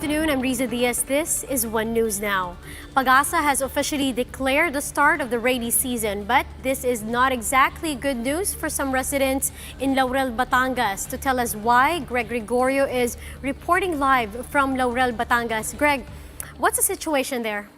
afternoon, I'm Riza Diaz. This is One News Now. Pag-asa has officially declared the start of the rainy season, but this is not exactly good news for some residents in Laurel, Batangas. To tell us why, Greg Gregorio is reporting live from Laurel, Batangas. Greg, what's the situation there?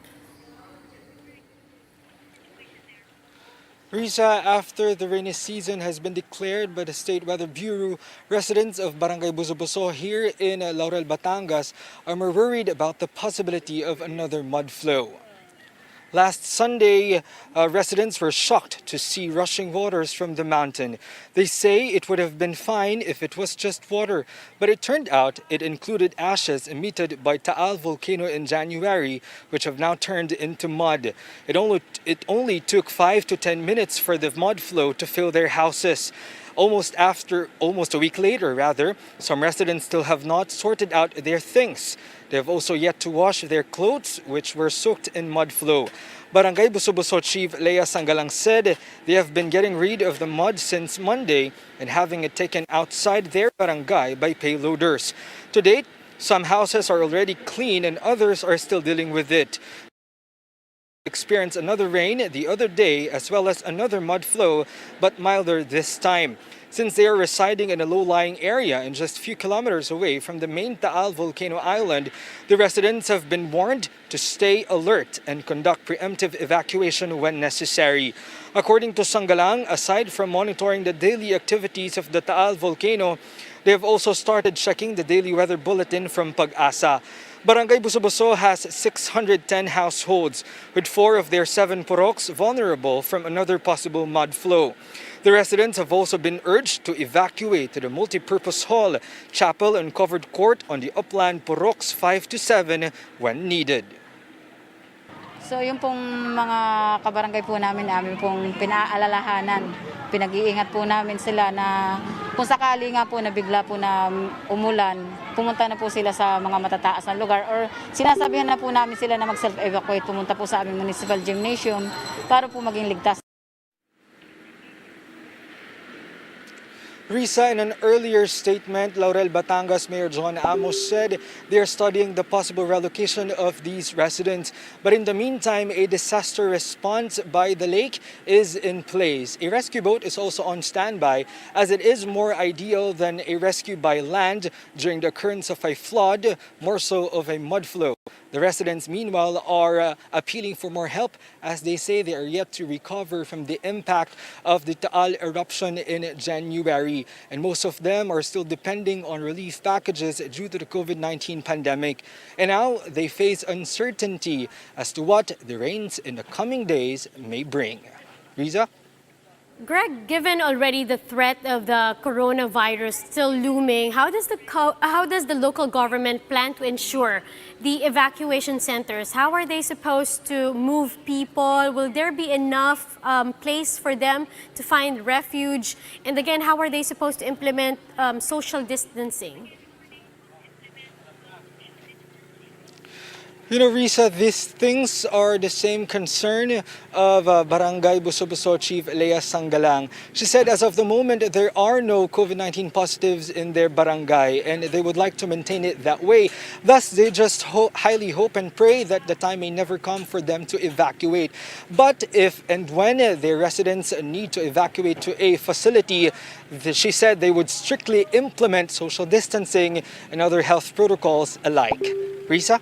Risa, after the rainy season has been declared by the State Weather Bureau, residents of Barangay Buso-Buso here in Laurel, Batangas are more worried about the possibility of another mud flow. Last Sunday, residents were shocked to see rushing waters from the mountain. They say it would have been fine if it was just water, but it turned out it included ashes emitted by Taal volcano in January, which have now turned into mud. It only took 5 to 10 minutes for the mud flow to fill their houses. Almost a week later, some residents still have not sorted out their things. They have also yet to wash their clothes, which were soaked in mud flow. Barangay Buso-Buso Chief Lea Sangalang said they have been getting rid of the mud since Monday and having it taken outside their barangay by payloaders. To date, some houses are already clean and others are still dealing with it. Experienced another rain the other day as well as another mud flow, but milder this time. Since they are residing in a low-lying area and just a few kilometers away from the main Taal volcano island, the residents have been warned to stay alert and conduct preemptive evacuation when necessary. According to Sangalang, aside from monitoring the daily activities of the Taal volcano, they have also started checking the daily weather bulletin from Pag-asa. Barangay Buso-Buso has 610 households, with 4 of their 7 puroks vulnerable from another possible mud flow. The residents have also been urged to evacuate to the multipurpose hall, chapel and covered court on the upland puroks 5 to 7 when needed. So yung pong mga kabarangay po namin pong pinaalalahanan, pinag-iingat po namin sila na kung sakali nga po na bigla po na umulan, pumunta na po sila sa mga matataas na lugar or sinasabihan na po namin sila na mag-self-evacuate, pumunta po sa aming municipal gymnasium para po maging ligtas. Risa, in an earlier statement, Laurel Batangas Mayor John Amos said they are studying the possible relocation of these residents. But in the meantime, a disaster response by the lake is in place. A rescue boat is also on standby as it is more ideal than a rescue by land during the occurrence of a flood, more so of a mud flow. The residents, meanwhile, are appealing for more help as they say they are yet to recover from the impact of the Taal eruption in January. And most of them are still depending on relief packages due to the COVID-19 pandemic. And now they face uncertainty as to what the rains in the coming days may bring. Riza? Greg, given already the threat of the coronavirus still looming, how does the local government plan to ensure the evacuation centers? How are they supposed to move people? Will there be enough place for them to find refuge? And again, how are they supposed to implement social distancing? You know, Risa, these things are the same concern of Barangay Buso-Buso Chief Lea Sangalang. She said as of the moment, there are no COVID-19 positives in their barangay and they would like to maintain it that way. Thus, they just highly hope and pray that the time may never come for them to evacuate. But if and when their residents need to evacuate to a facility, she said they would strictly implement social distancing and other health protocols alike. Risa?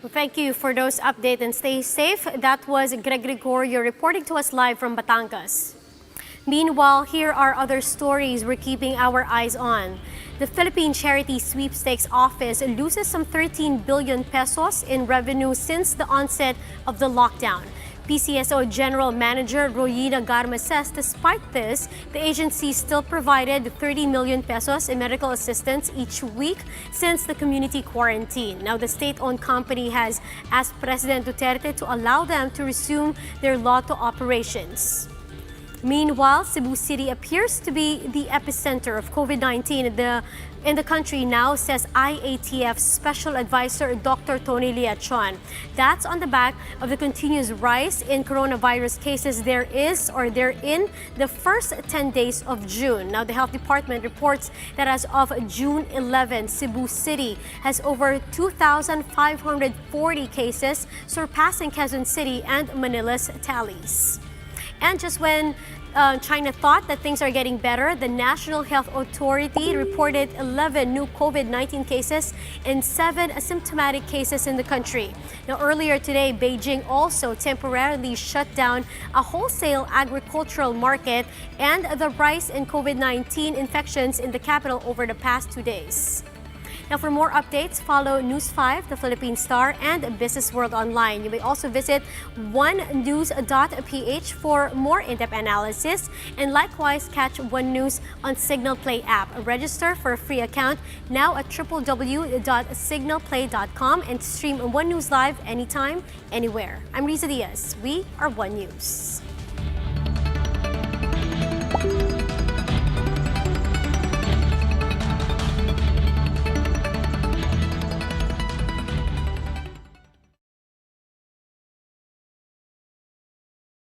Well, thank you for those updates and stay safe. That was Greg Gregorio reporting to us live from Batangas. Meanwhile, here are other stories we're keeping our eyes on. The Philippine Charity Sweepstakes Office loses some 13 billion pesos in revenue since the onset of the lockdown. PCSO General Manager Royina Garma says despite this, the agency still provided 30 million pesos in medical assistance each week since the community quarantine. Now, the state-owned company has asked President Duterte to allow them to resume their lotto operations. Meanwhile, Cebu City appears to be the epicenter of COVID-19 in the country now, says IATF Special Advisor Dr. Tony Liachon. That's on the back of the continuous rise in coronavirus cases there in the first 10 days of June. Now, the Health Department reports that as of June 11, Cebu City has over 2,540 cases, surpassing Quezon City and Manila's tallies. And just when China thought that things are getting better, the National Health Authority reported 11 new COVID-19 cases and 7 asymptomatic cases in the country. Now, earlier today, Beijing also temporarily shut down a wholesale agricultural market and the rise in COVID-19 infections in the capital over the past 2 days. Now, for more updates, follow News 5, The Philippine Star, and Business World Online. You may also visit onenews.ph for more in-depth analysis, and likewise catch One News on Signal Play app. Register for a free account now at www.signalplay.com and stream One News live anytime, anywhere. I'm Riza Diaz. We are One News.